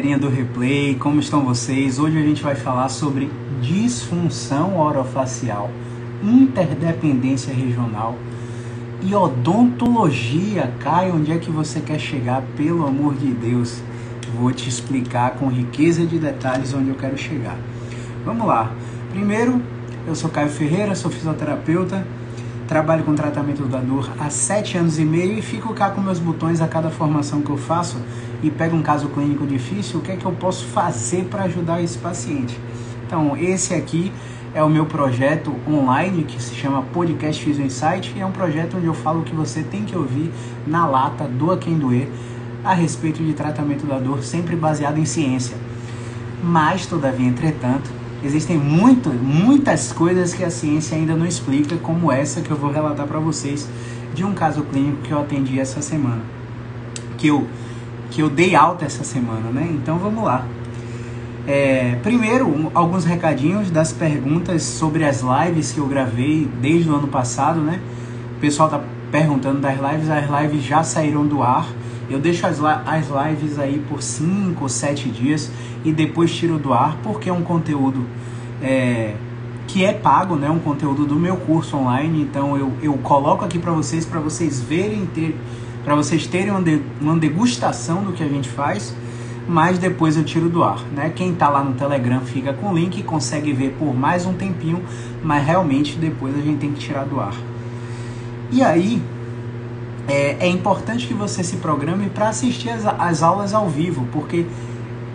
Linha do Replay, como estão vocês? Hoje a gente vai falar sobre disfunção orofacial, interdependência regional e odontologia. Caio, onde é que você quer chegar? Pelo amor de Deus, vou te explicar com riqueza de detalhes onde eu quero chegar. Vamos lá. Primeiro, eu sou Caio Ferreira, sou fisioterapeuta, trabalho com tratamento da dor há 7 anos e meio e fico cá com meus botões a cada formação que eu faço e pego um caso clínico difícil, o que é que eu posso fazer para ajudar esse paciente? Então, esse aqui é o meu projeto online que se chama Podcast Physio Insight e é um projeto onde eu falo o que você tem que ouvir na lata, doa quem doer, a respeito de tratamento da dor, sempre baseado em ciência. Mas, todavia, entretanto, existem muitas coisas que a ciência ainda não explica, como essa que eu vou relatar para vocês de um caso clínico que eu atendi essa semana, que eu dei alta essa semana, né? Então vamos lá. Primeiro, alguns recadinhos das perguntas sobre as lives que eu gravei desde o ano passado, né? O pessoal tá perguntando das lives, as lives já saíram do ar. Eu deixo as lives aí por 5 ou 7 dias e depois tiro do ar, porque é um conteúdo que é pago, né? Um conteúdo do meu curso online, então eu coloco aqui para vocês verem, para vocês terem uma degustação do que a gente faz, mas depois eu tiro do ar, né? Quem tá lá no Telegram fica com o link e consegue ver por mais um tempinho, mas realmente depois a gente tem que tirar do ar. E aí, é importante que você se programe para assistir as aulas ao vivo, porque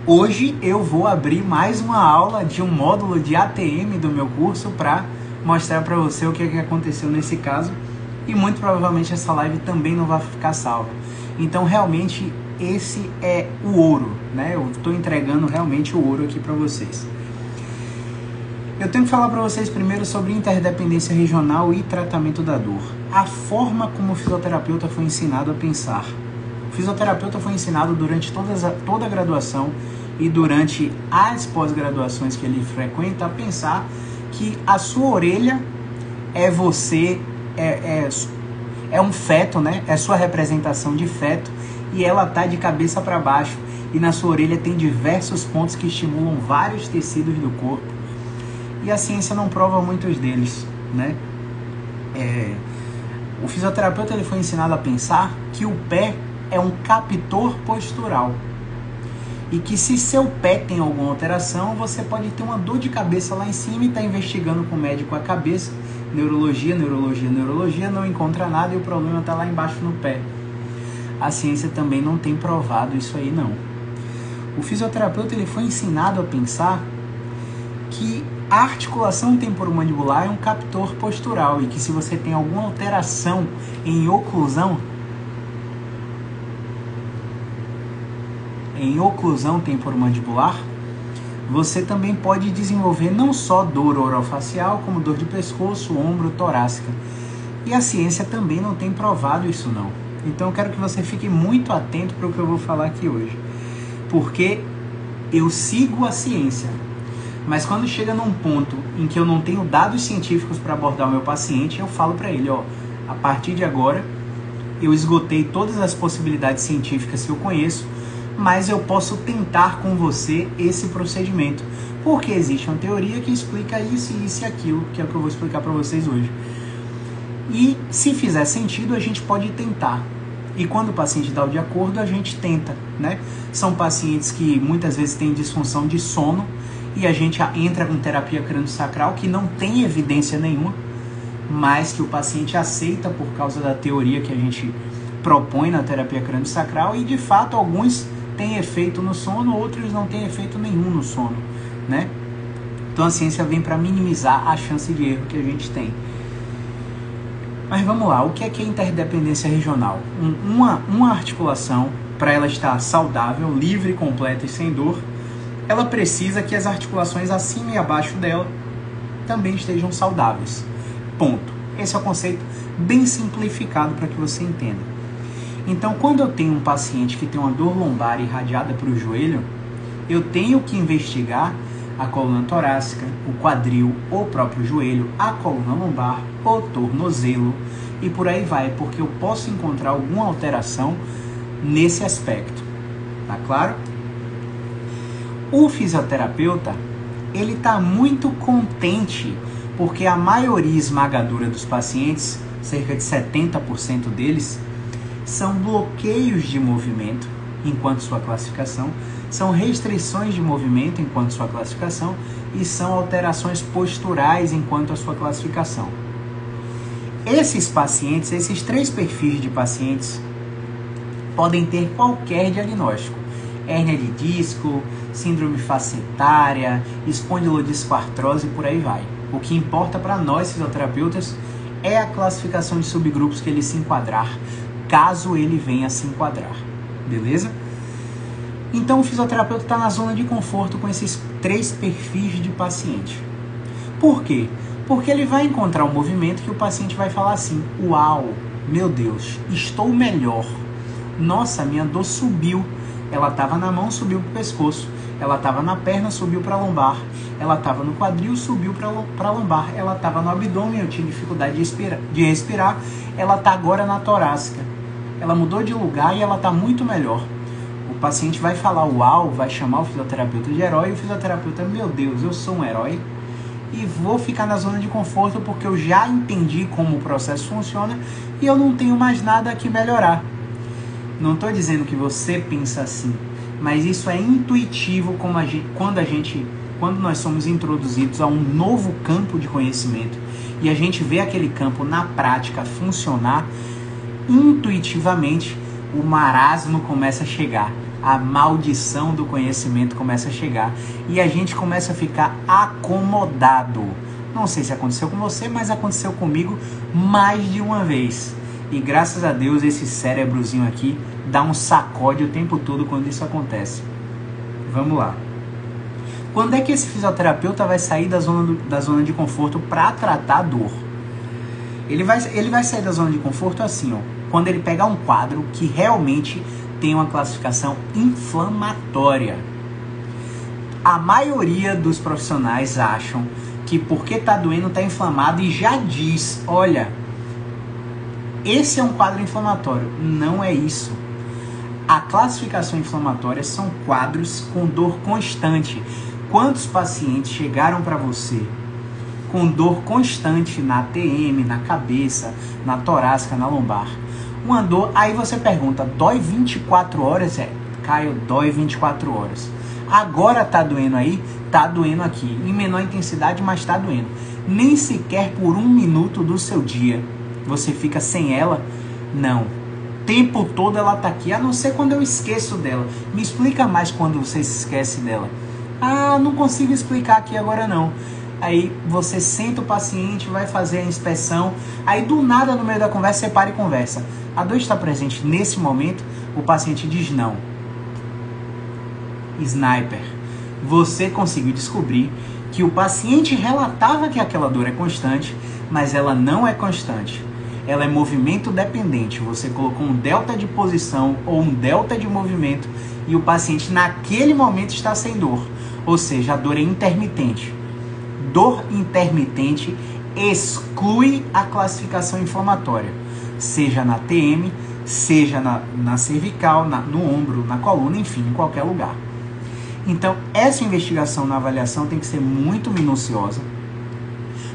hoje eu vou abrir mais uma aula de um módulo de ATM do meu curso para mostrar para você o que aconteceu nesse caso, e muito provavelmente essa live também não vai ficar salva. Então realmente esse é o ouro, né? Eu estou entregando realmente o ouro aqui para vocês. Eu tenho que falar para vocês primeiro sobre interdependência regional e tratamento da dor. A forma como o fisioterapeuta foi ensinado a pensar. O fisioterapeuta foi ensinado durante toda a graduação e durante as pós-graduações que ele frequenta a pensar que a sua orelha é você, é um feto, né? É sua representação de feto e ela tá de cabeça para baixo e na sua orelha tem diversos pontos que estimulam vários tecidos do corpo. E a ciência não prova muitos deles, né? O fisioterapeuta ele foi ensinado a pensar que o pé é um captor postural e que se seu pé tem alguma alteração, você pode ter uma dor de cabeça lá em cima e tá investigando com o médico a cabeça, neurologia, não encontra nada e o problema tá lá embaixo no pé. A ciência também não tem provado isso aí, não. O fisioterapeuta ele foi ensinado a pensar que a articulação temporomandibular é um captor postural e que se você tem alguma alteração em oclusão temporomandibular, você também pode desenvolver não só dor orofacial, como dor de pescoço, ombro, torácica. E a ciência também não tem provado isso não. Então eu quero que você fique muito atento para o que eu vou falar aqui hoje. Porque eu sigo a ciência. Mas quando chega num ponto em que eu não tenho dados científicos para abordar o meu paciente, eu falo para ele, a partir de agora eu esgotei todas as possibilidades científicas que eu conheço, mas eu posso tentar com você esse procedimento, porque existe uma teoria que explica isso e aquilo, que é o que eu vou explicar para vocês hoje. E se fizer sentido, a gente pode tentar. E quando o paciente dá o de acordo, a gente tenta, né? São pacientes que muitas vezes têm disfunção de sono, e a gente entra com terapia crânio-sacral que não tem evidência nenhuma, mas que o paciente aceita por causa da teoria que a gente propõe na terapia crânio-sacral e de fato alguns têm efeito no sono, outros não têm efeito nenhum no sono, né? Então a ciência vem para minimizar a chance de erro que a gente tem. Mas vamos lá, o que é interdependência regional? Uma articulação, para ela estar saudável, livre, completa e sem dor, ela precisa que as articulações acima e abaixo dela também estejam saudáveis. Ponto. Esse é o conceito bem simplificado para que você entenda. Então, quando eu tenho um paciente que tem uma dor lombar irradiada para o joelho, eu tenho que investigar a coluna torácica, o quadril, o próprio joelho, a coluna lombar, o tornozelo e por aí vai, porque eu posso encontrar alguma alteração nesse aspecto. Tá claro? O fisioterapeuta, ele está muito contente porque a maioria esmagadora dos pacientes, cerca de 70% deles, são bloqueios de movimento enquanto sua classificação, são restrições de movimento enquanto sua classificação e são alterações posturais enquanto a sua classificação. Esses pacientes, esses 3 perfis de pacientes, podem ter qualquer diagnóstico: hérnia de disco, síndrome facetária, espondilodiscoartrose e por aí vai. O que importa para nós fisioterapeutas é a classificação de subgrupos que ele se enquadrar, caso ele venha se enquadrar, beleza? Então o fisioterapeuta está na zona de conforto com esses 3 perfis de paciente. Por quê? Porque ele vai encontrar um movimento que o paciente vai falar assim: uau, meu Deus, estou melhor. Nossa, minha dor subiu. Ela estava na mão, subiu para o pescoço. Ela estava na perna, subiu para a lombar. Ela estava no quadril, subiu para a lombar. Ela estava no abdômen, eu tinha dificuldade de respirar. Ela está agora na torácica. Ela mudou de lugar e ela está muito melhor. O paciente vai falar uau, vai chamar o fisioterapeuta de herói. E o fisioterapeuta: meu Deus, eu sou um herói. E vou ficar na zona de conforto porque eu já entendi como o processo funciona e eu não tenho mais nada que melhorar. Não estou dizendo que você pensa assim, mas isso é intuitivo quando nós somos introduzidos a um novo campo de conhecimento e a gente vê aquele campo na prática funcionar, intuitivamente o marasmo começa a chegar, a maldição do conhecimento começa a chegar e a gente começa a ficar acomodado. Não sei se aconteceu com você, mas aconteceu comigo mais de uma vez. E graças a Deus esse cérebrozinho aqui dá um sacode o tempo todo quando isso acontece. Vamos lá. Quando é que esse fisioterapeuta vai sair da zona de conforto para tratar a dor? Ele vai sair da zona de conforto assim, ó, quando ele pegar um quadro que realmente tem uma classificação inflamatória. A maioria dos profissionais acham que porque está doendo, está inflamado e já diz: olha, esse é um quadro inflamatório. Não é isso. A classificação inflamatória são quadros com dor constante. Quantos pacientes chegaram para você com dor constante na TM, na cabeça, na torácica, na lombar? Uma dor, aí você pergunta: dói 24 horas? Caio, dói 24 horas. Agora tá doendo aí? Tá doendo aqui. Em menor intensidade, mas tá doendo. Nem sequer por 1 minuto do seu dia você fica sem ela? Não. O tempo todo ela tá aqui, a não ser quando eu esqueço dela. Me explica mais quando você se esquece dela. Ah, não consigo explicar aqui agora não. Aí você senta o paciente, vai fazer a inspeção. Aí do nada, no meio da conversa, você para e conversa. A dor está presente nesse momento? O paciente diz não. Sniper. Você conseguiu descobrir que o paciente relatava que aquela dor é constante, mas ela não é constante. Ela é movimento dependente. Você colocou um delta de posição ou um delta de movimento e o paciente naquele momento está sem dor. Ou seja, a dor é intermitente. Dor intermitente exclui a classificação inflamatória, seja na TM, seja na cervical, no ombro, na coluna, enfim, em qualquer lugar. Então, essa investigação na avaliação tem que ser muito minuciosa,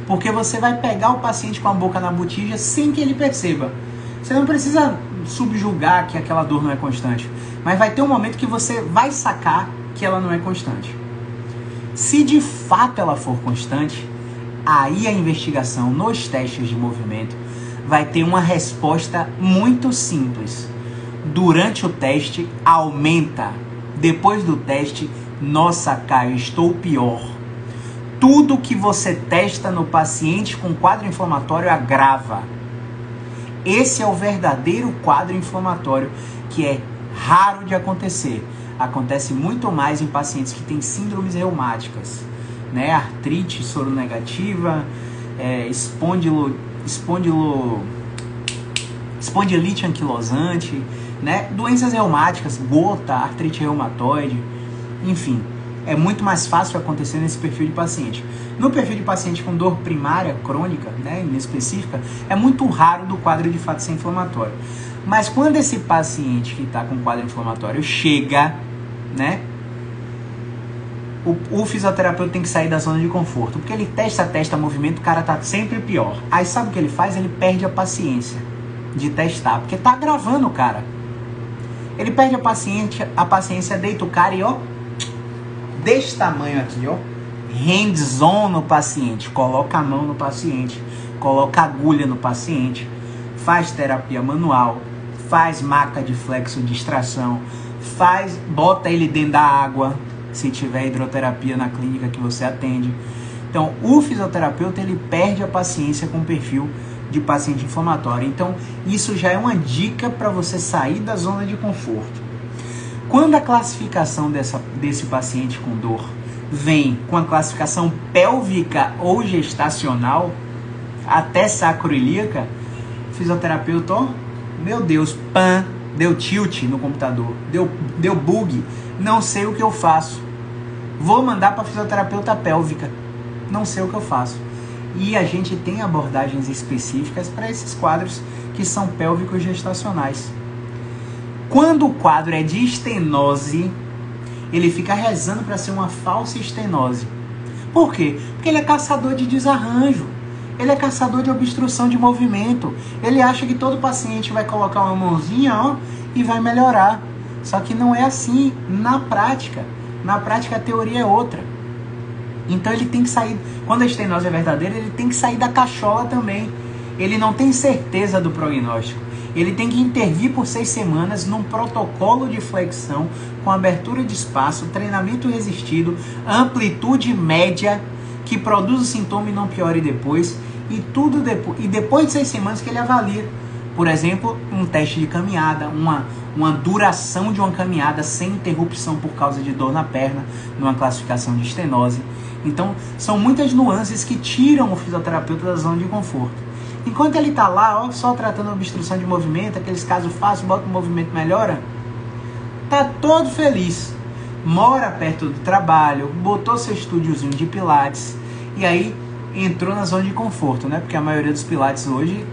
porque você vai pegar o paciente com a boca na botija sem que ele perceba. Você não precisa subjugar que aquela dor não é constante, mas vai ter um momento que você vai sacar que ela não é constante. Se de fato ela for constante, aí a investigação nos testes de movimento vai ter uma resposta muito simples. Durante o teste, aumenta. Depois do teste, nossa, Caio, estou pior. Tudo que você testa no paciente com quadro inflamatório agrava. Esse é o verdadeiro quadro inflamatório, que é raro de acontecer. Acontece muito mais em pacientes que têm síndromes reumáticas, né? Artrite soronegativa, espondilite anquilosante, né? Doenças reumáticas, gota, artrite reumatoide, enfim. É muito mais fácil acontecer nesse perfil de paciente. No perfil de paciente com dor primária, crônica, né, inespecífica, é muito raro do quadro de fato ser inflamatório. Mas quando esse paciente que está com quadro inflamatório chega, né, o fisioterapeuta tem que sair da zona de conforto, porque ele testa movimento, o cara tá sempre pior. Aí sabe o que ele faz? Ele perde a paciência de testar, porque tá agravando o cara. Ele perde a paciência, deita o cara e ó, desse tamanho aqui, ó, hands-on no paciente, coloca a mão no paciente, coloca agulha no paciente, faz terapia manual, faz maca de flexo de extração, bota ele dentro da água, se tiver hidroterapia na clínica que você atende. Então, o fisioterapeuta, ele perde a paciência com o perfil de paciente inflamatório. Então, isso já é uma dica para você sair da zona de conforto. Quando a classificação desse paciente com dor vem com a classificação pélvica ou gestacional, até sacroiliaca, o fisioterapeuta, ó, meu Deus, deu tilt no computador, deu bug, não sei o que eu faço. Vou mandar para fisioterapeuta pélvica, não sei o que eu faço. E a gente tem abordagens específicas para esses quadros que são pélvicos gestacionais. Quando o quadro é de estenose, ele fica rezando para ser uma falsa estenose. Por quê? Porque ele é caçador de desarranjo. Ele é caçador de obstrução de movimento. Ele acha que todo paciente vai colocar uma mãozinha, ó, e vai melhorar. Só que não é assim na prática. Na prática a teoria é outra. Então ele tem que sair, quando a estenose é verdadeira, ele tem que sair da cachola também. Ele não tem certeza do prognóstico. Ele tem que intervir por 6 semanas num protocolo de flexão com abertura de espaço, treinamento resistido, amplitude média, que produz o sintoma e não piore depois, e depois de 6 semanas que ele avalia. Por exemplo, um teste de caminhada, uma duração de uma caminhada sem interrupção por causa de dor na perna, numa classificação de estenose. Então, são muitas nuances que tiram o fisioterapeuta da zona de conforto. Enquanto ele está lá, ó, só tratando a obstrução de movimento, aqueles casos fáceis, bota o movimento, melhora, tá todo feliz. Mora perto do trabalho, botou seu estúdiozinho de pilates, e aí entrou na zona de conforto, né? Porque a maioria dos pilates hoje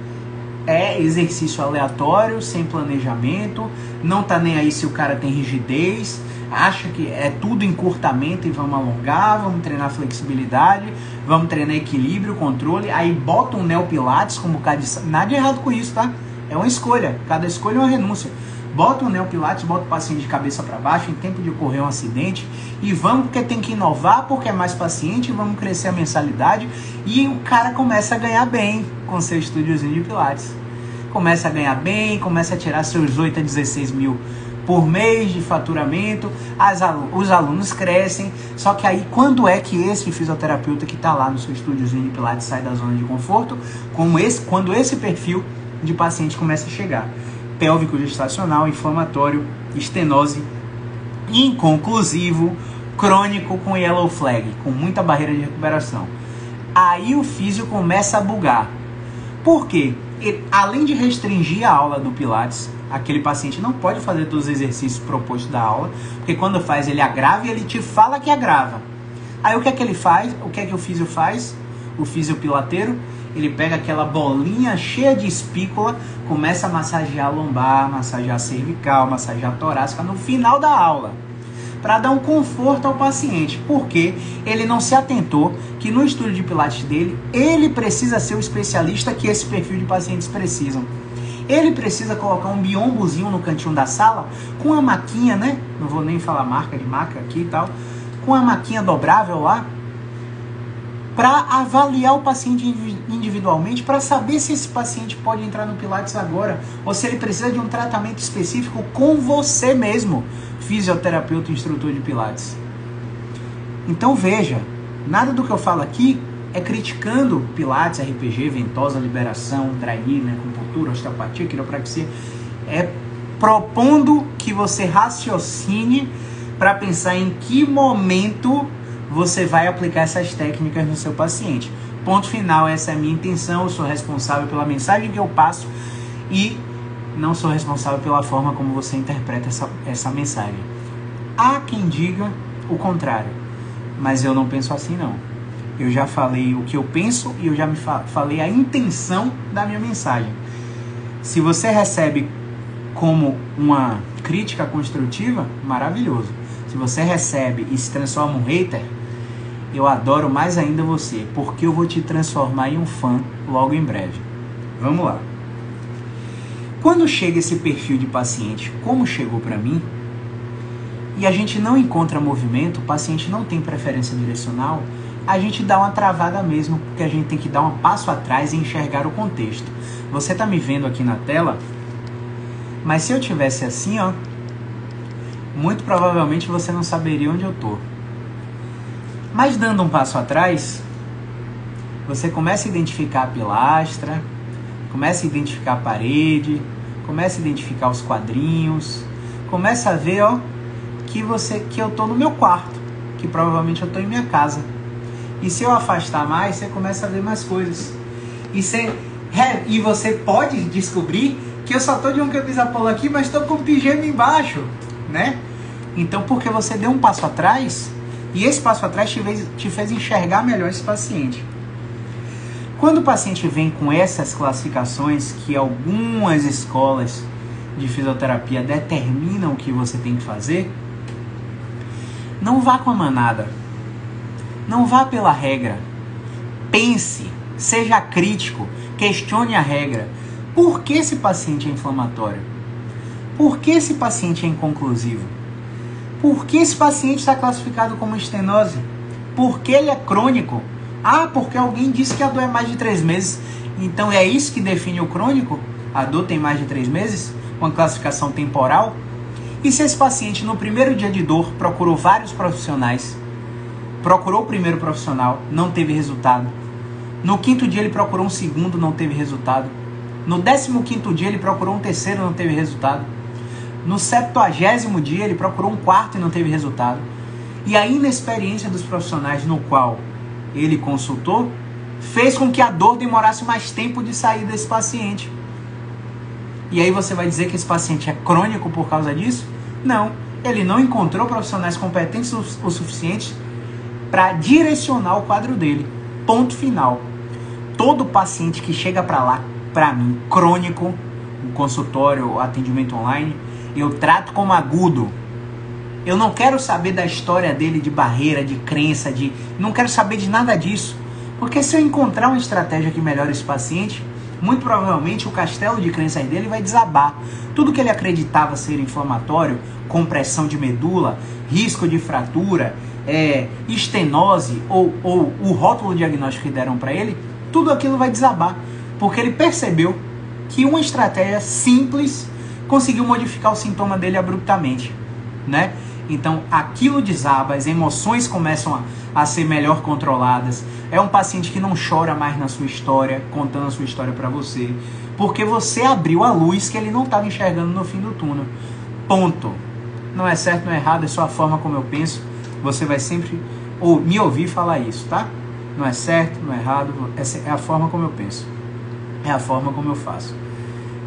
é exercício aleatório, sem planejamento, não tá nem aí se o cara tem rigidez, acha que é tudo encurtamento e vamos alongar, vamos treinar flexibilidade, vamos treinar equilíbrio, controle, aí bota um neopilates com um bocado de... Nada de errado com isso, tá? É uma escolha, cada escolha é uma renúncia. Bota um neopilates, bota o paciente de cabeça para baixo em tempo de ocorrer um acidente e vamos porque tem que inovar, porque é mais paciente, vamos crescer a mensalidade e o cara começa a ganhar bem com seu estúdiozinho de pilates. Começa a ganhar bem, começa a tirar seus 8 a 16 mil por mês de faturamento, os alunos crescem, só que aí quando é que esse fisioterapeuta que está lá no seu estúdiozinho de pilates sai da zona de conforto? Quando esse perfil de paciente começa a chegar. Pélvico gestacional, inflamatório, estenose, inconclusivo, crônico com yellow flag, com muita barreira de recuperação. Aí o físio começa a bugar. Por quê? Além de restringir a aula do Pilates, aquele paciente não pode fazer todos os exercícios propostos da aula, porque quando faz ele agrava e ele te fala que agrava. Aí o que é que ele faz? O que é que o físio faz? O fisiopilateiro, ele pega aquela bolinha cheia de espícula, começa a massagear a lombar, massagear a cervical, massagear a torácica no final da aula, para dar um conforto ao paciente, porque ele não se atentou que no estúdio de pilates dele, ele precisa ser o especialista que esse perfil de pacientes precisam. Ele precisa colocar um biombozinho no cantinho da sala, com uma maquinha, né? Não vou nem falar marca de maca aqui e tal, com a maquinha dobrável lá, para avaliar o paciente individualmente, para saber se esse paciente pode entrar no Pilates agora, ou se ele precisa de um tratamento específico com você mesmo, fisioterapeuta e instrutor de Pilates. Então veja, nada do que eu falo aqui é criticando Pilates, RPG, ventosa, liberação, dry knee, acupuntura, osteopatia, quiropraxia. É propondo que você raciocine para pensar em que momento você vai aplicar essas técnicas no seu paciente. Ponto final, essa é a minha intenção, eu sou responsável pela mensagem que eu passo e não sou responsável pela forma como você interpreta essa mensagem. Há quem diga o contrário, mas eu não penso assim não. Eu já falei o que eu penso e eu já falei a intenção da minha mensagem. Se você recebe como uma crítica construtiva, maravilhoso. se você recebe e se transforma um hater, eu adoro mais ainda você, porque eu vou te transformar em um fã logo em breve. Vamos lá. Quando chega esse perfil de paciente, como chegou para mim, e a gente não encontra movimento, o paciente não tem preferência direcional, a gente dá uma travada mesmo, porque a gente tem que dar um passo atrás e enxergar o contexto. Você tá me vendo aqui na tela, mas se eu tivesse assim, ó, muito provavelmente você não saberia onde eu tô. Mas dando um passo atrás, você começa a identificar a pilastra, começa a identificar a parede, começa a identificar os quadrinhos, começa a ver, ó, que eu tô no meu quarto, que provavelmente eu tô em minha casa. E se eu afastar mais, você começa a ver mais coisas. E você pode descobrir que eu só tô de um camisa polo aqui, mas tô com pijama embaixo, né? Então, porque você deu um passo atrás, e esse passo atrás te fez enxergar melhor esse paciente. Quando o paciente vem com essas classificações que algumas escolas de fisioterapia determinam o que você tem que fazer, não vá com a manada. Não vá pela regra. Pense, seja crítico, questione a regra. Por que esse paciente é inflamatório? Por que esse paciente é inconclusivo? Por que esse paciente está classificado como estenose? Por que ele é crônico? Ah, porque alguém disse que a dor é mais de 3 meses. Então é isso que define o crônico? A dor tem mais de 3 meses? Uma classificação temporal? E se esse paciente no primeiro dia de dor procurou vários profissionais, procurou o primeiro profissional, não teve resultado. No 5º dia ele procurou um segundo, não teve resultado. No 15º dia ele procurou um terceiro, não teve resultado. No 70º dia ele procurou um quarto e não teve resultado. E a inexperiência dos profissionais no qual ele consultou fez com que a dor demorasse mais tempo de sair desse paciente. E aí você vai dizer que esse paciente é crônico por causa disso? Não, ele não encontrou profissionais competentes o suficiente para direcionar o quadro dele. Ponto final. Todo paciente que chega para lá, para mim, crônico, o consultório, o atendimento online, eu trato como agudo. Eu não quero saber da história dele de barreira, de crença, não quero saber de nada disso. Porque se eu encontrar uma estratégia que melhore esse paciente, muito provavelmente o castelo de crenças dele vai desabar. Tudo que ele acreditava ser inflamatório, compressão de medula, risco de fratura, estenose ou o rótulo diagnóstico que deram para ele, tudo aquilo vai desabar. Porque ele percebeu que uma estratégia simples conseguiu modificar o sintoma dele abruptamente, né? Então aquilo desaba, as emoções começam a ser melhor controladas. É um paciente que não chora mais na sua história, contando a sua história para você, porque você abriu a luz que ele não estava enxergando no fim do túnel. Ponto. Não é certo, não é errado, é só a forma como eu penso. Você vai sempre me ouvir falar isso, tá? Não é certo, não é errado, essa é a forma como eu penso. É a forma como eu faço.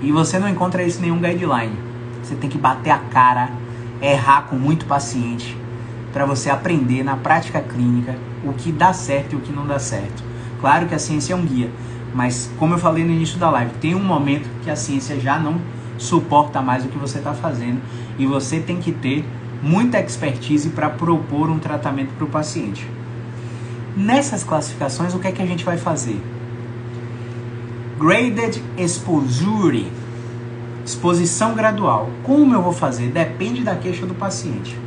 E você não encontra isso em nenhum guideline. Você tem que bater a cara, errar com muito paciente, para você aprender na prática clínica o que dá certo e o que não dá certo. Claro que a ciência é um guia, mas como eu falei no início da live, tem um momento que a ciência já não suporta mais o que você está fazendo e você tem que ter muita expertise para propor um tratamento para o paciente. Nessas classificações, o que é que a gente vai fazer? Graded Exposure, exposição gradual. Como eu vou fazer? Depende da queixa do paciente.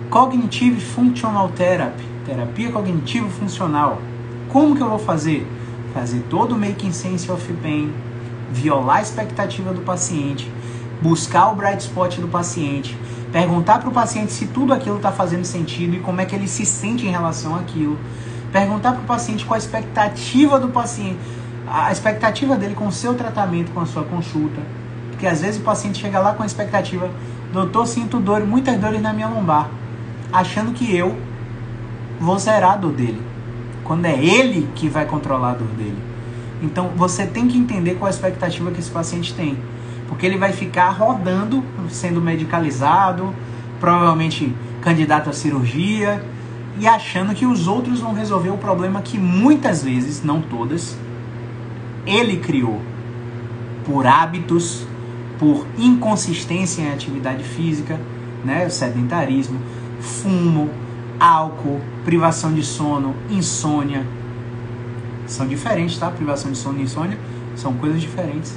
Cognitive Functional Therapy, terapia cognitivo-funcional. Como que eu vou fazer? Fazer todo o Making Sense of Pain, violar a expectativa do paciente, buscar o bright spot do paciente, perguntar para o paciente se tudo aquilo está fazendo sentido e como é que ele se sente em relação àquilo. Perguntar para o paciente qual a expectativa do paciente, a expectativa dele com o seu tratamento, com a sua consulta. Porque às vezes o paciente chega lá com a expectativa: doutor, sinto dor, muitas dores na minha lombar, achando que eu vou zerar a dor dele, quando é ele que vai controlar a dor dele. Então você tem que entender qual a expectativa que esse paciente tem, porque ele vai ficar rodando, sendo medicalizado, provavelmente candidato à cirurgia, e achando que os outros vão resolver o problema que muitas vezes, não todas, ele criou por hábitos, por inconsistência em atividade física, né? O sedentarismo, fumo, álcool, privação de sono, insônia. São diferentes, tá? Privação de sono e insônia são coisas diferentes.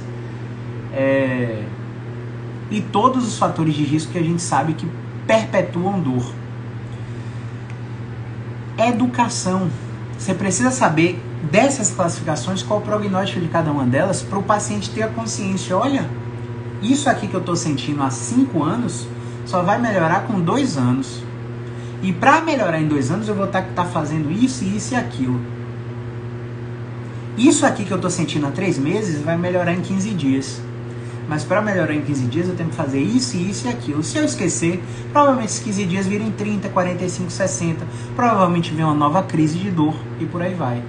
E todos os fatores de risco que a gente sabe que perpetuam dor. Educação. Você precisa saber dessas classificações, qual o prognóstico de cada uma delas, para o paciente ter a consciência. Olha, isso aqui que eu estou sentindo há 5 anos, só vai melhorar com 2 anos. E para melhorar em 2 anos, eu vou estar fazendo isso, isso e aquilo. Isso aqui que eu estou sentindo há 3 meses, vai melhorar em 15 dias. Mas para melhorar em 15 dias, eu tenho que fazer isso, isso e aquilo. Se eu esquecer, provavelmente esses 15 dias viram 30, 45, 60. Provavelmente vem uma nova crise de dor e por aí vai.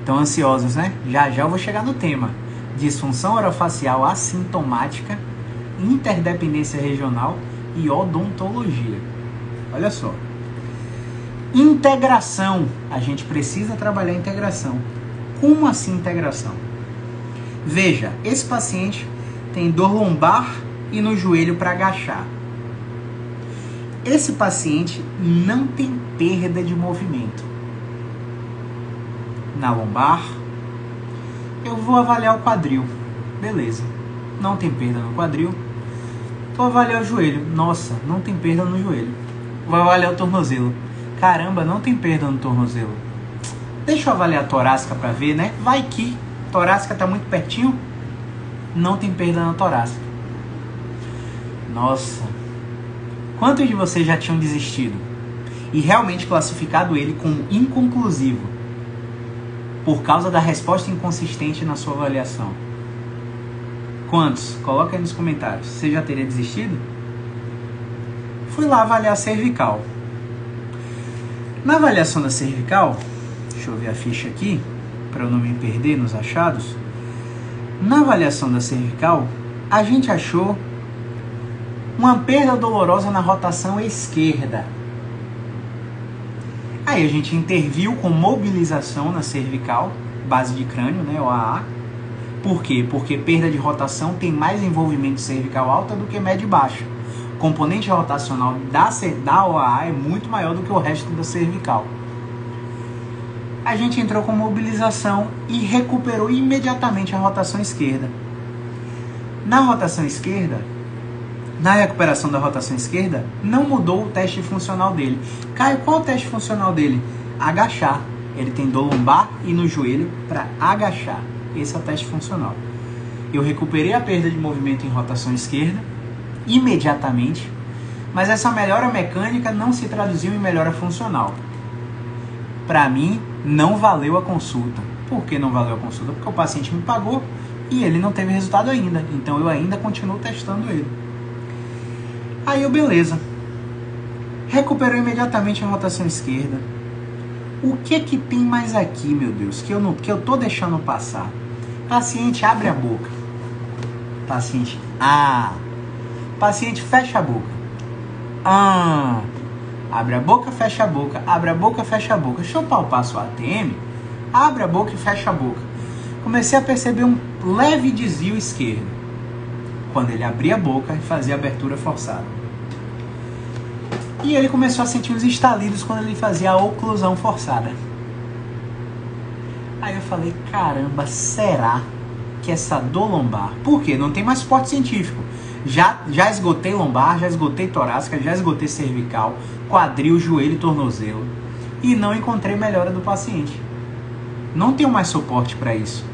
Estão ansiosos, né? Já já eu vou chegar no tema. Disfunção orofacial assintomática, interdependência regional e odontologia. Olha só. Integração. A gente precisa trabalhar a integração. Como assim integração? Veja, esse paciente tem dor lombar e no joelho para agachar. Esse paciente não tem perda de movimento. Na lombar, eu vou avaliar o quadril. Beleza, não tem perda no quadril. Vou avaliar o joelho. Nossa, não tem perda no joelho. Vou avaliar o tornozelo. Caramba, não tem perda no tornozelo. Deixa eu avaliar a torácica para ver, né? Vai que torácica está muito pertinho. Não tem perda na torácica. Nossa. Quantos de vocês já tinham desistido? E realmente classificado ele como inconclusivo? Por causa da resposta inconsistente na sua avaliação. Quantos? Coloca aí nos comentários. Você já teria desistido? Fui lá avaliar a cervical. Na avaliação da cervical, deixa eu ver a ficha aqui, para eu não me perder nos achados. Na avaliação da cervical, a gente achou uma perda dolorosa na rotação esquerda. Aí a gente interviu com mobilização na cervical, base de crânio, né, OAA. Por quê? Porque perda de rotação tem mais envolvimento cervical alta do que média e baixa. O componente rotacional da OAA é muito maior do que o resto da cervical. A gente entrou com mobilização e recuperou imediatamente a rotação esquerda. Na rotação esquerda, na recuperação da rotação esquerda, não mudou o teste funcional dele. Caio, qual o teste funcional dele? Agachar. Ele tem dor lombar e no joelho para agachar. Esse é o teste funcional. Eu recuperei a perda de movimento em rotação esquerda imediatamente, mas essa melhora mecânica não se traduziu em melhora funcional. Para mim, não valeu a consulta. Por que não valeu a consulta? Porque o paciente me pagou e ele não teve resultado ainda. Então eu ainda continuo testando ele. Aí eu, beleza. Recuperou imediatamente a rotação esquerda. O que tem mais aqui, meu Deus, que eu tô deixando passar? Paciente abre a boca. Paciente Paciente fecha a boca. Abre a boca, fecha a boca. Abre a boca, fecha a boca. Deixa eu palpar sua ATM. Abre a boca e fecha a boca. Comecei a perceber um leve desvio esquerdo quando ele abria a boca e fazia a abertura forçada. E ele começou a sentir uns estalidos quando ele fazia a oclusão forçada. Aí eu falei, caramba, será que essa dor lombar... Por quê? Não tem mais suporte científico. Já esgotei lombar, já esgotei torácica, já esgotei cervical, quadril, joelho e tornozelo. E não encontrei melhora do paciente. Não tenho mais suporte para isso.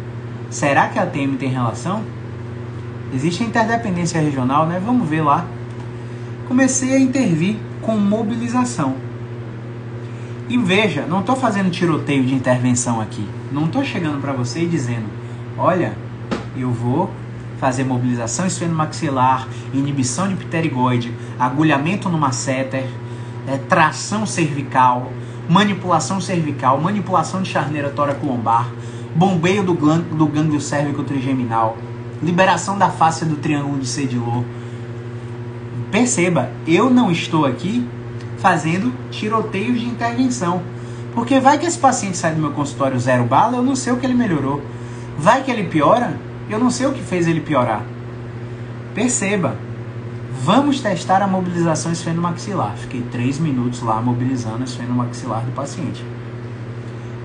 Será que a ATM tem relação? Existe a interdependência regional, né? Vamos ver lá. Comecei a intervir com mobilização. E veja, não estou fazendo tiroteio de intervenção aqui. Não estou chegando para você e dizendo, olha, eu vou fazer mobilização esfenomaxilar, inibição de pterigoide, agulhamento no masseter, tração cervical, manipulação cervical, manipulação de charneira tóraco-lombar, bombeio do gânglio cérvico trigeminal, liberação da fáscia do triângulo de Sedilot. Perceba, eu não estou aqui fazendo tiroteios de intervenção. Porque vai que esse paciente sai do meu consultório 0 bala, eu não sei o que ele melhorou. Vai que ele piora, eu não sei o que fez ele piorar. Perceba, Vamos testar a mobilização esfenomaxilar. Fiquei 3 minutos lá mobilizando o esfenomaxilar do paciente.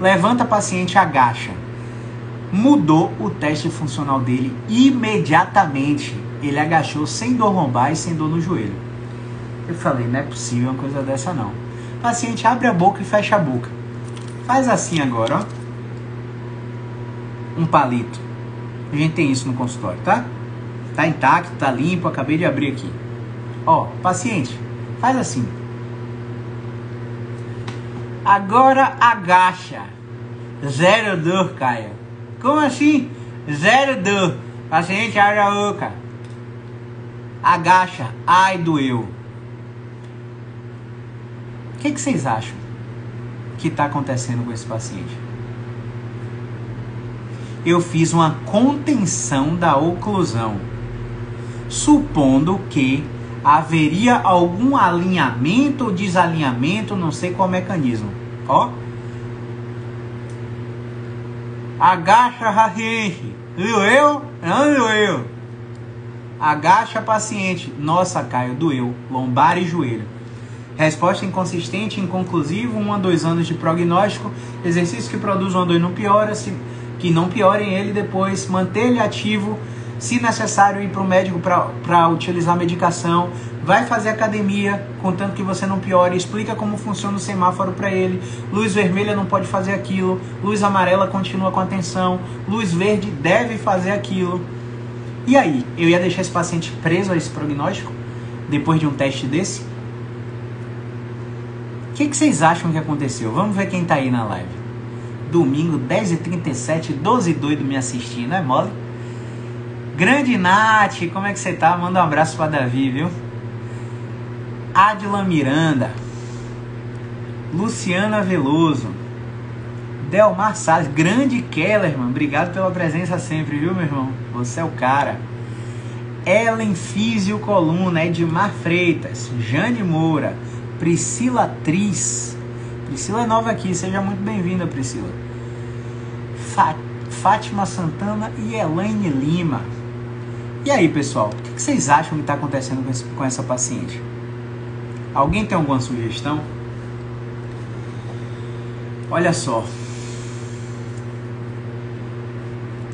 Levanta o paciente, agacha. Mudou o teste funcional dele imediatamente. Ele agachou sem dor lombar e sem dor no joelho. Eu falei, não é possível uma coisa dessa não. O paciente abre a boca e fecha a boca. Faz assim agora, ó. Um palito. A gente tem isso no consultório, tá? Tá intacto, tá limpo, acabei de abrir aqui. Ó, paciente, faz assim. Agora agacha. Zero dor, Caio. Como assim? Zero dor. Paciente, abre a boca. Agacha. Ai, doeu. O que vocês acham que está acontecendo com esse paciente? Eu fiz uma contenção da oclusão, supondo que haveria algum alinhamento ou desalinhamento, não sei qual mecanismo. Ó. Agacha, paciente. Doeu? Não doeu. Agacha, paciente. Nossa, Caio, doeu. Lombar e joelho. Resposta inconsistente, inconclusivo, 1 a 2 anos de prognóstico. Exercício que produz uma dor e não piora, que não piorem ele depois. Manter ele ativo. Se necessário, ir para o médico para utilizar medicação. Vai fazer academia, contanto que você não piore. Explica como funciona o semáforo para ele. Luz vermelha não pode fazer aquilo. Luz amarela continua com atenção. Luz verde deve fazer aquilo. E aí, eu ia deixar esse paciente preso a esse prognóstico? Depois de um teste desse? O que vocês acham que aconteceu? Vamos ver quem tá aí na live. Domingo, 10h37, 12 doido me assistindo, é mole? Grande Nath, como é que você tá? Manda um abraço pra Davi, viu? Adila Miranda, Luciana Veloso, Delmar Salles, grande Kellerman, obrigado pela presença sempre, viu, meu irmão? Você é o cara. Ellen Físio Coluna, Edmar Freitas, Jane Moura, Priscila Tris. Priscila é nova aqui, seja muito bem-vinda, Priscila. Fátima Santana e Elaine Lima. E aí, pessoal, o que vocês acham que está acontecendo com essa paciente? Alguém tem alguma sugestão? Olha só.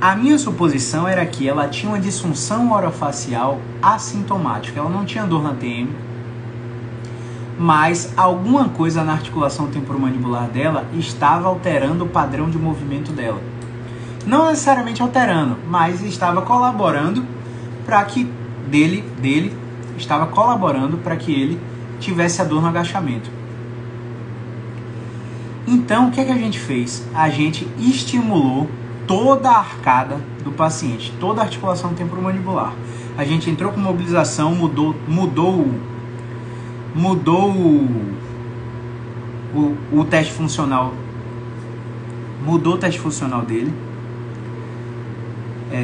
A minha suposição era que ela tinha uma disfunção orofacial assintomática. Ela não tinha dor na TM, mas alguma coisa na articulação temporomandibular dela estava alterando o padrão de movimento dela. Não necessariamente alterando, mas estava colaborando para que estava colaborando para que ele tivesse a dor no agachamento. Então, o que é que a gente fez? A gente estimulou toda a arcada do paciente, toda a articulação temporomandibular. A gente entrou com mobilização, mudou o teste funcional, mudou o teste funcional dele,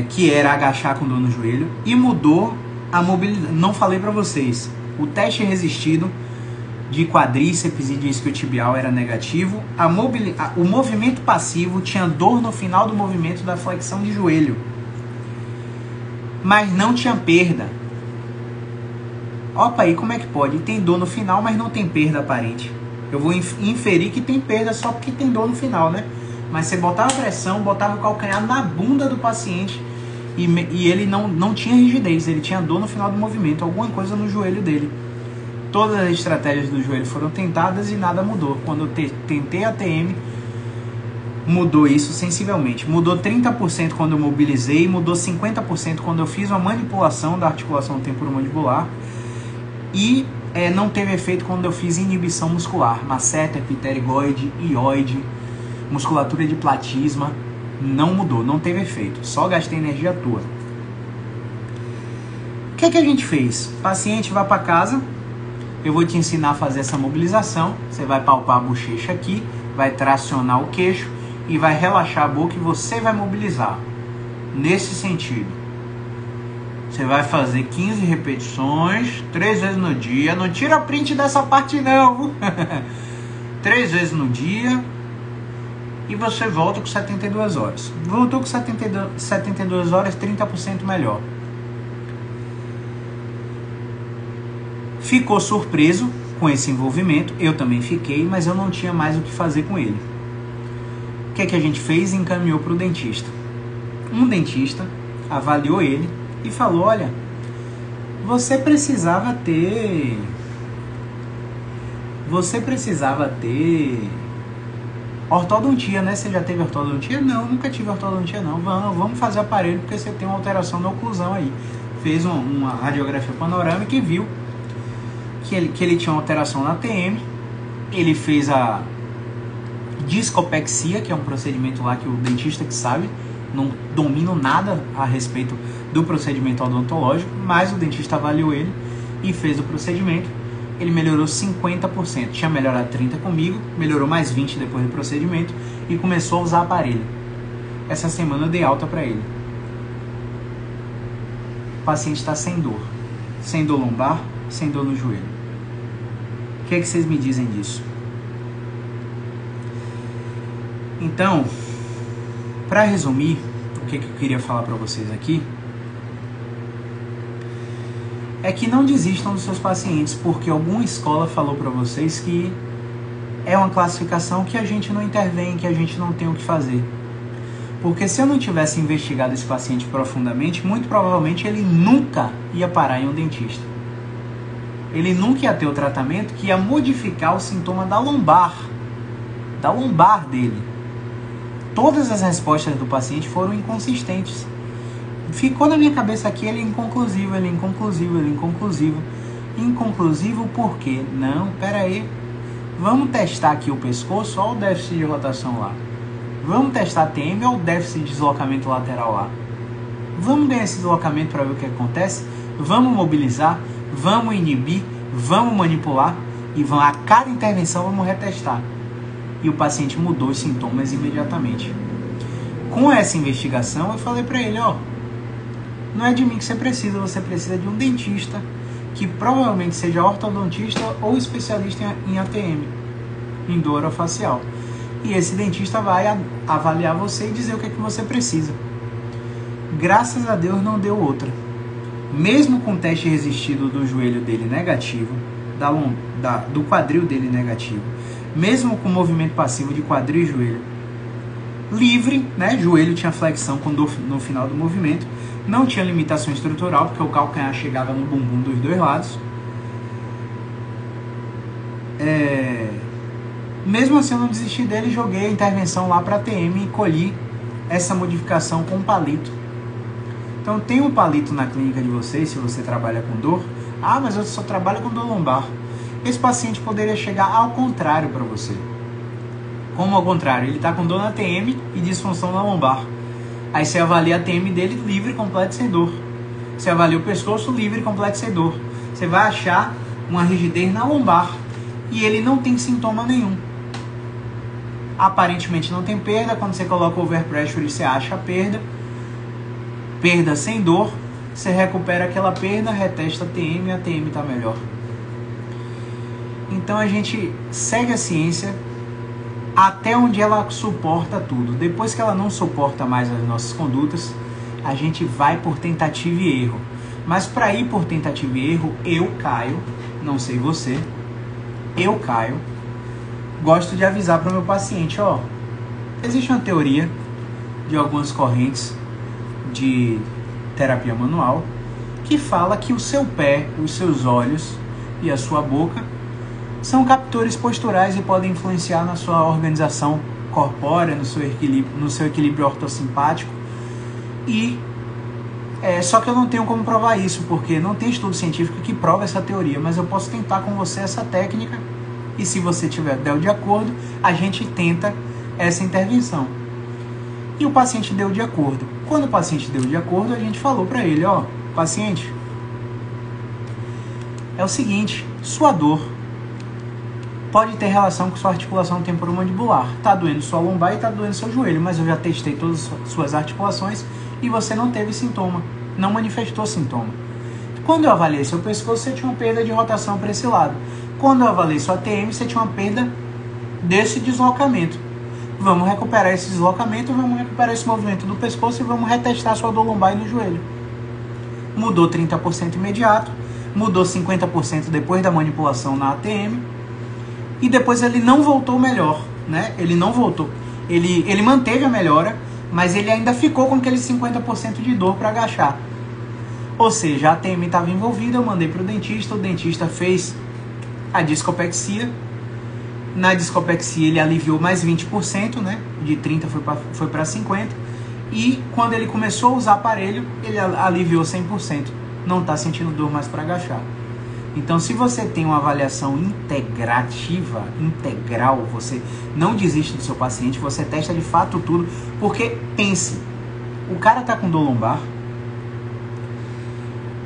que era agachar com dor no joelho, e mudou a mobilidade. Não falei para vocês, o teste resistido de quadríceps e de isquiotibial era negativo, o movimento passivo tinha dor no final do movimento da flexão de joelho, mas não tinha perda. Opa, aí como é que pode? Tem dor no final, mas não tem perda aparente. Eu vou inferir que tem perda só porque tem dor no final, né? Mas você botava pressão, botava o calcanhar na bunda do paciente e ele não tinha rigidez, ele tinha dor no final do movimento, alguma coisa no joelho dele. Todas as estratégias do joelho foram tentadas e nada mudou. Quando eu tentei a TM, mudou isso sensivelmente. Mudou 30% quando eu mobilizei, mudou 50% quando eu fiz uma manipulação da articulação temporomandibular e não teve efeito quando eu fiz inibição muscular, masseter, pterigoide, ióide, musculatura de platisma, não mudou, não teve efeito, só gastei energia à toa. O que é que a gente fez? Paciente vai para casa, eu vou te ensinar a fazer essa mobilização, você vai palpar a bochecha aqui, vai tracionar o queixo e vai relaxar a boca e você vai mobilizar, nesse sentido. Você vai fazer 15 repetições, 3 vezes no dia, não tira print dessa parte não, 3 vezes no dia. E você volta com 72 horas. Voltou com 72 horas, 30% melhor. Ficou surpreso com esse envolvimento, eu também fiquei, mas eu não tinha mais o que fazer com ele. O que é que a gente fez? Encaminhou para o dentista. Um dentista avaliou ele e falou: olha, você precisava ter ortodontia, né? Você já teve ortodontia? Não, nunca tive ortodontia não. Vamos fazer aparelho porque você tem uma alteração na oclusão aí. Fez uma radiografia panorâmica e viu que ele tinha uma alteração na TM. Ele fez a discopexia, que é um procedimento lá que o dentista que sabe, não domino nada a respeito do procedimento odontológico, mas o dentista avaliou ele e fez o procedimento. Ele melhorou 50%, tinha melhorado 30% comigo, melhorou mais 20% depois do procedimento e começou a usar aparelho. Essa semana eu dei alta para ele. O paciente está sem dor lombar, sem dor no joelho. O que é que vocês me dizem disso? Então, para resumir, o que eu queria falar para vocês aqui é que não desistam dos seus pacientes, porque alguma escola falou para vocês que é uma classificação que a gente não intervém, que a gente não tem o que fazer. Porque se eu não tivesse investigado esse paciente profundamente, muito provavelmente ele nunca ia parar em um dentista. Ele nunca ia ter o tratamento que ia modificar o sintoma da lombar dele. Todas as respostas do paciente foram inconsistentes. Ficou na minha cabeça aqui, ele é inconclusivo. Inconclusivo por quê? Não, pera aí. Vamos testar aqui o pescoço, olha o déficit de rotação lá. Vamos testar a TM, olha o déficit de deslocamento lateral lá. Vamos ganhar esse deslocamento para ver o que acontece. Vamos mobilizar, vamos inibir, vamos manipular e a cada intervenção vamos retestar. E o paciente mudou os sintomas imediatamente. Com essa investigação, eu falei para ele, não é de mim que você precisa de um dentista que provavelmente seja ortodontista ou especialista em ATM, em dor orofacial. E esse dentista vai avaliar você e dizer o que é que você precisa. Graças a Deus não deu outra. Mesmo com o teste resistido do joelho dele negativo, do quadril dele negativo, mesmo com o movimento passivo de quadril e joelho livre, né? Joelho tinha flexão no final do movimento, não tinha limitação estrutural, porque o calcanhar chegava no bumbum dos dois lados. Mesmo assim eu não desisti dele, joguei a intervenção lá para TM e colhi essa modificação com palito. Então tem um palito na clínica de vocês, se você trabalha com dor. Mas eu só trabalho com dor lombar. Esse paciente poderia chegar ao contrário para você. Como ao contrário? Ele está com dor na TM e disfunção na lombar. Aí você avalia a TM dele livre, completo, sem dor. Você avalia o pescoço livre, completo, sem dor. Você vai achar uma rigidez na lombar e ele não tem sintoma nenhum. Aparentemente não tem perda. Quando você coloca o overpressure, você acha a perda. Perda sem dor. Você recupera aquela perda, retesta a TM e a TM está melhor. Então a gente segue a ciência até onde ela suporta tudo. Depois que ela não suporta mais as nossas condutas, a gente vai por tentativa e erro. Mas para ir por tentativa e erro, eu, Caio, não sei você, gosto de avisar para o meu paciente, existe uma teoria de algumas correntes de terapia manual que fala que o seu pé, os seus olhos e a sua boca são captores posturais e podem influenciar na sua organização corpórea, no seu equilíbrio ortossimpático. Só que eu não tenho como provar isso, porque não tem estudo científico que prova essa teoria, mas eu posso tentar com você essa técnica, e se você der de acordo, a gente tenta essa intervenção. E o paciente deu de acordo. Quando o paciente deu de acordo, a gente falou para ele, paciente, é o seguinte, sua dor pode ter relação com sua articulação temporomandibular. Tá doendo sua lombar e tá doendo seu joelho, mas eu já testei todas as suas articulações e você não teve sintoma, não manifestou sintoma. Quando eu avaliei seu pescoço, você tinha uma perda de rotação para esse lado. Quando eu avaliei sua TM, você tinha uma perda desse deslocamento. Vamos recuperar esse deslocamento, vamos recuperar esse movimento do pescoço e vamos retestar sua dor lombar e no joelho. Mudou 30% imediato, mudou 50% depois da manipulação na ATM, e depois ele não voltou melhor, né? Ele não voltou. Ele manteve a melhora, mas ele ainda ficou com aquele 50% de dor para agachar. Ou seja, a ATM estava envolvida, eu mandei para o dentista fez a discopexia. Na discopexia ele aliviou mais 20%, né? De 30% foi para 50%. E quando ele começou a usar aparelho, ele aliviou 100%. Não está sentindo dor mais para agachar. Então, se você tem uma avaliação integrativa, integral, você não desiste do seu paciente, você testa de fato tudo, porque pense, o cara está com dor lombar,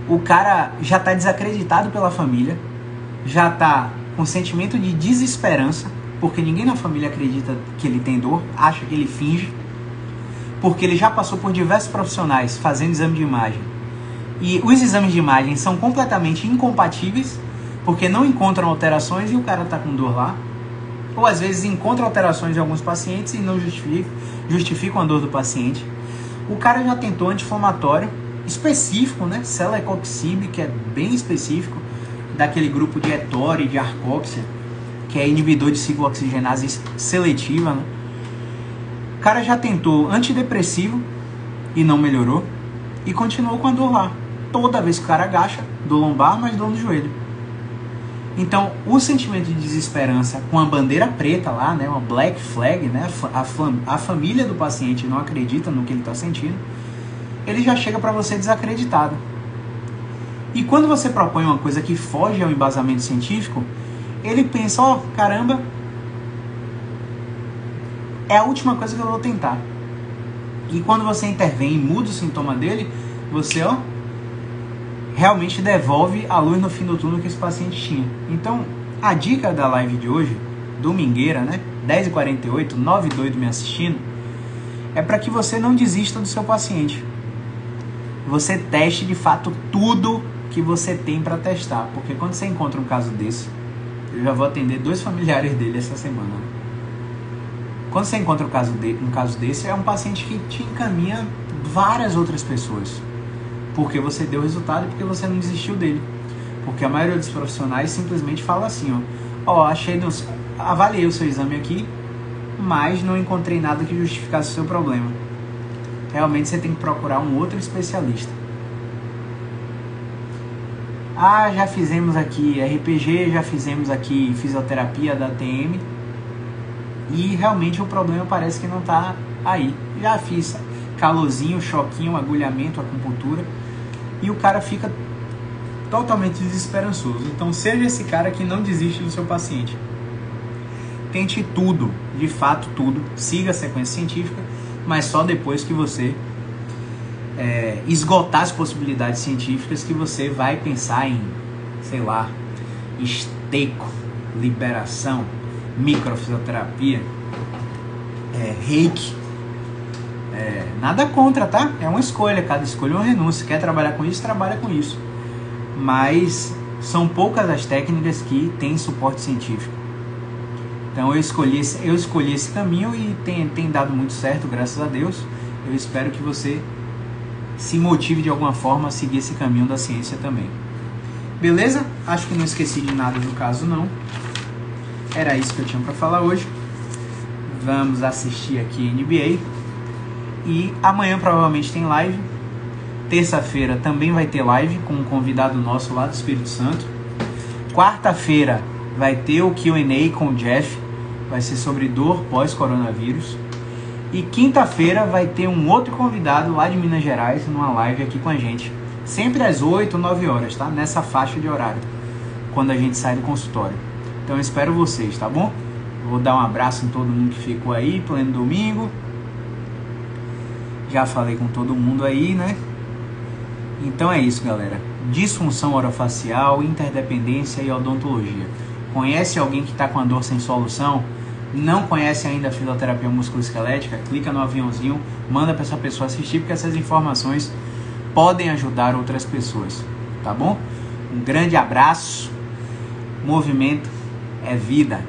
o cara já está desacreditado pela família, já está com sentimento de desesperança, porque ninguém na família acredita que ele tem dor, acha que ele finge, porque ele já passou por diversos profissionais fazendo exame de imagem, e os exames de imagem são completamente incompatíveis, porque não encontram alterações e o cara está com dor lá. Ou às vezes encontra alterações em alguns pacientes e não justificam a dor do paciente. O cara já tentou anti-inflamatório específico, né? Celecoxib, que é bem específico, daquele grupo de Ettore, de Arcópsia, que é inibidor de ciclooxigenase seletiva, né? O cara já tentou antidepressivo e não melhorou, e continuou com a dor lá. Toda vez que o cara agacha, dor lombar, mas dor no joelho. Então, o sentimento de desesperança com a bandeira preta lá, né, uma black flag, né, a família do paciente não acredita no que ele está sentindo, ele já chega para você desacreditado. E quando você propõe uma coisa que foge ao embasamento científico, ele pensa, ó, caramba, é a última coisa que eu vou tentar. E quando você intervém e muda o sintoma dele, você, ó, realmente devolve a luz no fim do túnel que esse paciente tinha. Então, a dica da live de hoje, domingueira, né, 10h48, 9 doido me assistindo, é para que você não desista do seu paciente. Você teste de fato tudo que você tem para testar, porque quando você encontra um caso desse, eu já vou atender 2 familiares dele essa semana. Quando você encontra um caso desse, é um paciente que te encaminha várias outras pessoas. Porque você deu resultado e porque você não desistiu dele. Porque a maioria dos profissionais simplesmente fala assim, ó, avaliei o seu exame aqui, mas não encontrei nada que justificasse o seu problema. Realmente você tem que procurar um outro especialista. Ah, já fizemos aqui RPG, já fizemos aqui fisioterapia da ATM, e realmente o problema parece que não está aí. Já fiz calorzinho, choquinho, agulhamento, acupuntura, e o cara fica totalmente desesperançoso. Então seja esse cara que não desiste do seu paciente. Tente tudo, de fato tudo, siga a sequência científica, mas só depois que você esgotar as possibilidades científicas, que você vai pensar em, sei lá, esteco, liberação, microfisioterapia, reiki. Nada contra, tá? É uma escolha, cada escolha é uma renúncia. Quer trabalhar com isso, trabalha com isso. Mas são poucas as técnicas que têm suporte científico. Então eu escolhi esse caminho e tem dado muito certo, graças a Deus. Eu espero que você se motive de alguma forma a seguir esse caminho da ciência também. Beleza? Acho que não esqueci de nada do caso, não. Era isso que eu tinha para falar hoje. Vamos assistir aqui NBA. E amanhã provavelmente tem live. Terça-feira também vai ter live com um convidado nosso lá do Espírito Santo. Quarta-feira vai ter o Q&A com o Jeff. Vai ser sobre dor pós-coronavírus. E quinta-feira vai ter um outro convidado lá de Minas Gerais numa live aqui com a gente. Sempre às 8, 9 horas, tá? Nessa faixa de horário, quando a gente sai do consultório. Então eu espero vocês, tá bom? Vou dar um abraço em todo mundo que ficou aí, pleno domingo. Já falei com todo mundo aí, né? Então é isso, galera. Disfunção orofacial, interdependência e odontologia. Conhece alguém que está com a dor sem solução? Não conhece ainda a fisioterapia musculoesquelética? Clica no aviãozinho, manda para essa pessoa assistir, porque essas informações podem ajudar outras pessoas, tá bom? Um grande abraço. Movimento é vida.